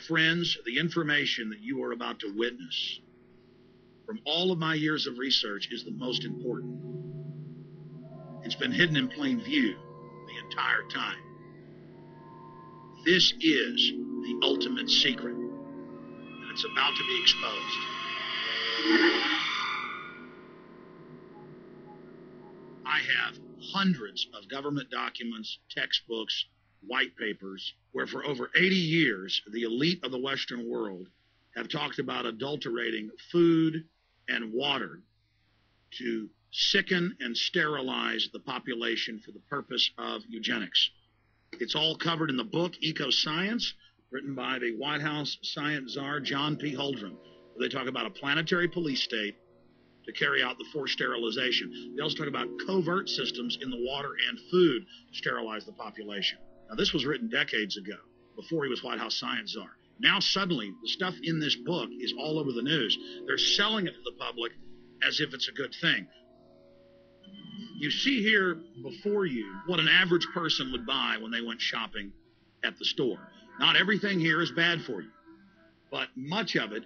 Friends, the information that you are about to witness from all of my years of research is the most important. It's been hidden in plain view the entire time. This is the ultimate secret, and it's about to be exposed. I have hundreds of government documents, textbooks, white papers, where for over 80 years, the elite of the Western world have talked about adulterating food and water to sicken and sterilize the population for the purpose of eugenics. It's all covered in the book Eco-Science, written by the White House science czar, John P. Holdren, where they talk about a planetary police state to carry out the forced sterilization. They also talk about covert systems in the water and food to sterilize the population. Now, this was written decades ago, before he was White House science czar. Now, suddenly, the stuff in this book is all over the news. They're selling it to the public as if it's a good thing. You see here before you what an average person would buy when they went shopping at the store. Not everything here is bad for you, but much of it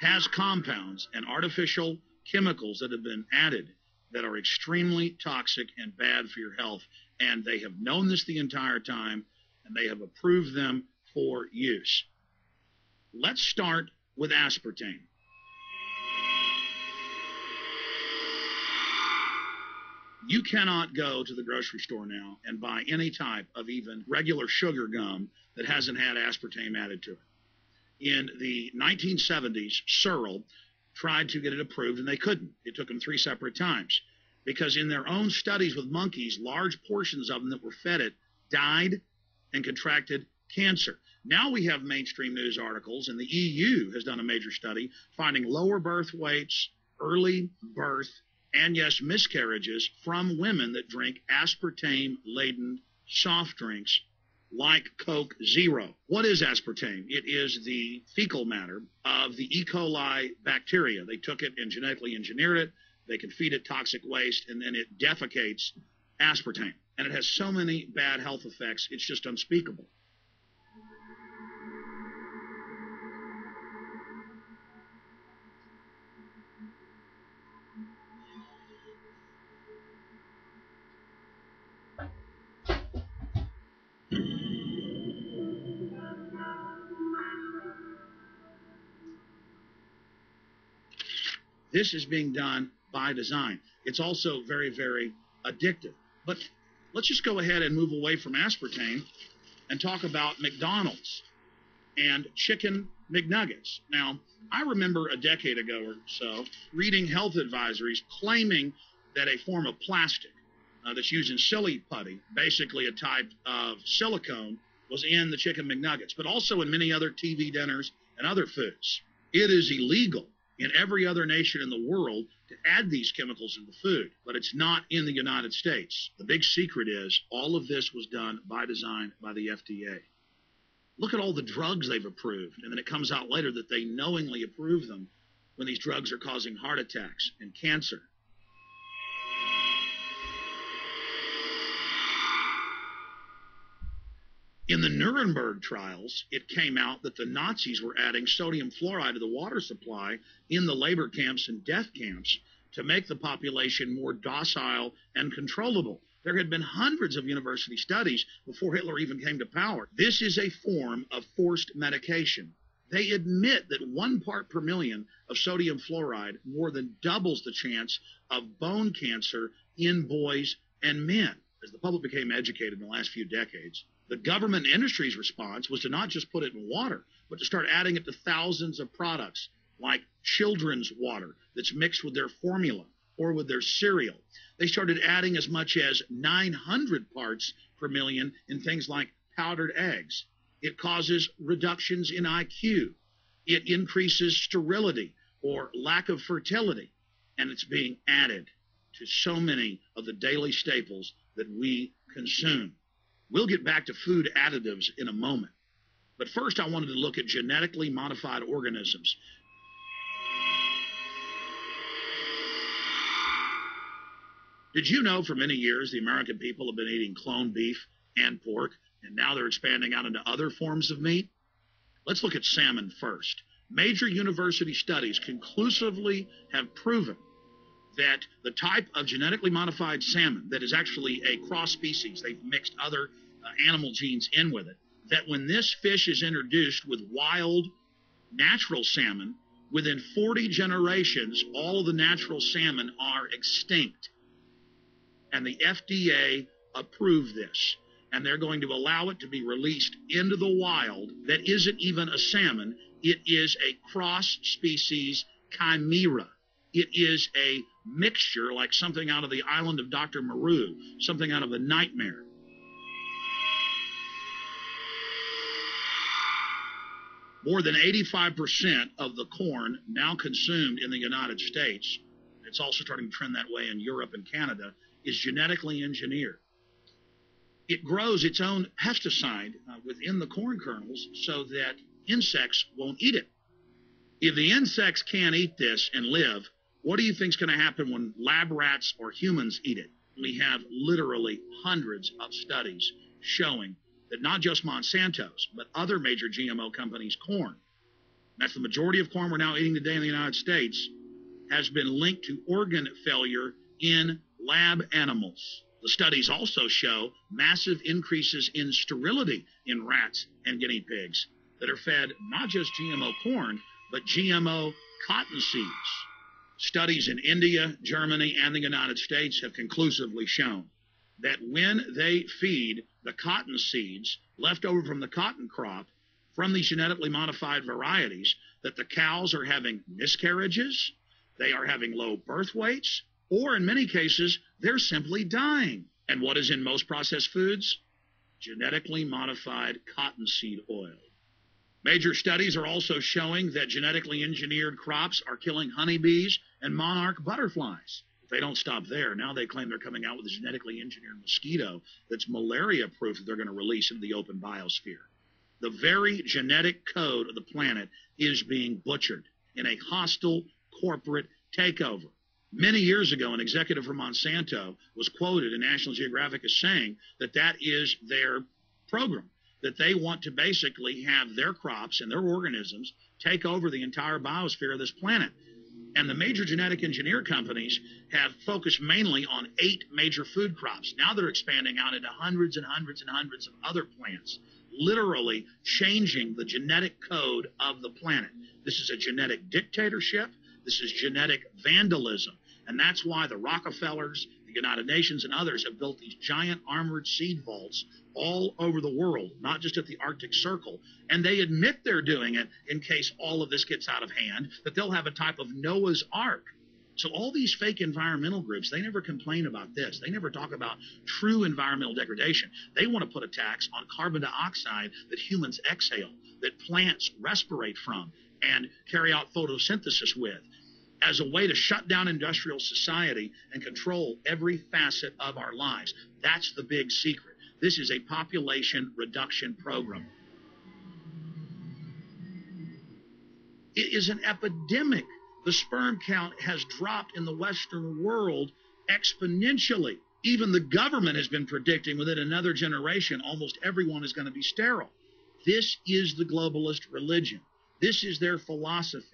has compounds and artificial chemicals that have been added that are extremely toxic and bad for your health. And they have known this the entire time, and they have approved them for use. Let's start with aspartame. You cannot go to the grocery store now and buy any type of even regular sugar gum that hasn't had aspartame added to it. In the 1970s, Searle tried to get it approved, and they couldn't. It took them 3 separate times because in their own studies with monkeys, large portions of them that were fed it died and contracted cancer. Now we have mainstream news articles, and the EU has done a major study finding lower birth weights, early birth, and yes, miscarriages from women that drink aspartame-laden soft drinks like Coke Zero. What is aspartame? It is the fecal matter of the E. coli bacteria. They took it and genetically engineered it. They can feed it toxic waste, and then it defecates aspartame. And it has so many bad health effects, it's just unspeakable. This is being done by design. It's also very, very addictive. But let's just go ahead and move away from aspartame and talk about McDonald's and chicken McNuggets. Now, I remember a decade ago or so reading health advisories claiming that a form of plastic that's used in silly putty, basically a type of silicone, was in the chicken McNuggets, but also in many other TV dinners and other foods. It is illegal in every other nation in the world to add these chemicals into food, but it's not in the United States. The big secret is all of this was done by design by the FDA. Look at all the drugs they've approved, and then it comes out later that they knowingly approve them when these drugs are causing heart attacks and cancer. In the Nuremberg trials, it came out that the Nazis were adding sodium fluoride to the water supply in the labor camps and death camps to make the population more docile and controllable. There had been hundreds of university studies before Hitler even came to power. This is a form of forced medication. They admit that 1 part per million of sodium fluoride more than doubles the chance of bone cancer in boys and men. As the public became educated in the last few decades, the government and industry's response was to not just put it in water, but to start adding it to thousands of products, like children's water that's mixed with their formula or with their cereal. They started adding as much as 900 parts per million in things like powdered eggs. It causes reductions in IQ. It increases sterility or lack of fertility. And it's being added to so many of the daily staples that we consume. We'll get back to food additives in a moment. But first, I wanted to look at genetically modified organisms. Did you know for many years the American people have been eating cloned beef and pork, and now they're expanding out into other forms of meat? Let's look at salmon first. Major university studies conclusively have proven that the type of genetically modified salmon that is actually a cross species, they've mixed other animal genes in with it, that when this fish is introduced with wild natural salmon, within 40 generations, all of the natural salmon are extinct. And the FDA approved this. And they're going to allow it to be released into the wild that isn't even a salmon. It is a cross-species chimera. It is a mixture like something out of the island of Dr. Moreau, something out of a nightmare. More than 85% of the corn now consumed in the United States, it's also starting to trend that way in Europe and Canada, is genetically engineered. It grows its own pesticide within the corn kernels so that insects won't eat it. If the insects can't eat this and live, what do you think is going to happen when lab rats or humans eat it? We have literally hundreds of studies showing that not just Monsanto's, but other major GMO companies' corn, that's the majority of corn we're now eating today in the United States, has been linked to organ failure in lab animals. The studies also show massive increases in sterility in rats and guinea pigs that are fed not just GMO corn, but GMO cotton seeds. Studies in India, Germany, and the United States have conclusively shown that when they feed the cotton seeds left over from the cotton crop from these genetically modified varieties, that the cows are having miscarriages, they are having low birth weights, or in many cases, they're simply dying. And what is in most processed foods? Genetically modified cottonseed oil. Major studies are also showing that genetically engineered crops are killing honeybees and monarch butterflies. If they don't stop there, now they claim they're coming out with a genetically engineered mosquito that's malaria-proof that they're going to release into the open biosphere. The very genetic code of the planet is being butchered in a hostile corporate takeover. Many years ago, an executive from Monsanto was quoted in National Geographic as saying that that is their program, that they want to basically have their crops and their organisms take over the entire biosphere of this planet. And the major genetic engineer companies have focused mainly on 8 major food crops. Now they're expanding out into hundreds and hundreds and hundreds of other plants, literally changing the genetic code of the planet. This is a genetic dictatorship. This is genetic vandalism. And that's why the Rockefellers, the United Nations, and others have built these giant armored seed vaults all over the world, not just at the Arctic Circle. And they admit they're doing it in case all of this gets out of hand, that they'll have a type of Noah's Ark. So all these fake environmental groups, they never complain about this. They never talk about true environmental degradation. They want to put a tax on carbon dioxide that humans exhale, that plants respirate from and carry out photosynthesis with, as a way to shut down industrial society and control every facet of our lives. That's the big secret. This is a population reduction program. It is an epidemic. The sperm count has dropped in the Western world exponentially. Even the government has been predicting within another generation almost everyone is going to be sterile. This is the globalist religion. This is their philosophy.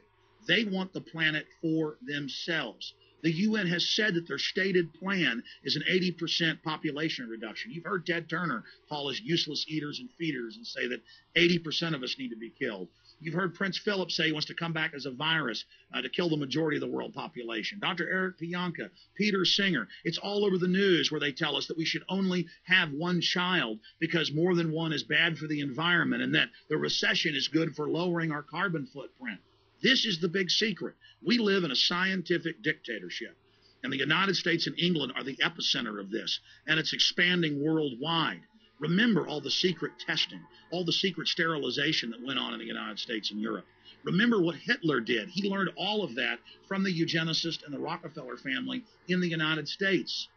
They want the planet for themselves. The UN has said that their stated plan is an 80% population reduction. You've heard Ted Turner call us useless eaters and feeders and say that 80% of us need to be killed. You've heard Prince Philip say he wants to come back as a virus to kill the majority of the world population. Dr. Eric Pianka, Peter Singer, it's all over the news where they tell us that we should only have one child because more than one is bad for the environment and that the recession is good for lowering our carbon footprint. This is the big secret. We live in a scientific dictatorship, and the United States and England are the epicenter of this, and it's expanding worldwide. Remember all the secret testing, all the secret sterilization that went on in the United States and Europe. Remember what Hitler did. He learned all of that from the eugenicist and the Rockefeller family in the United States.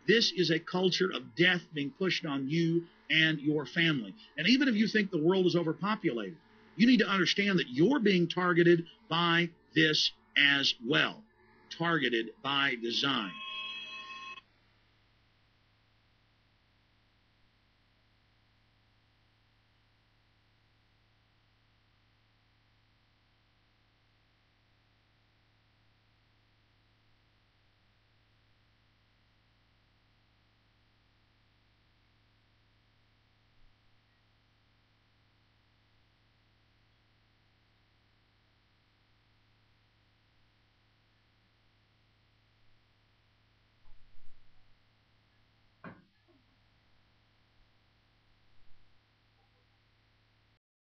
This is a culture of death being pushed on you and your family. And even if you think the world is overpopulated, you need to understand that you're being targeted by this as well, targeted by design.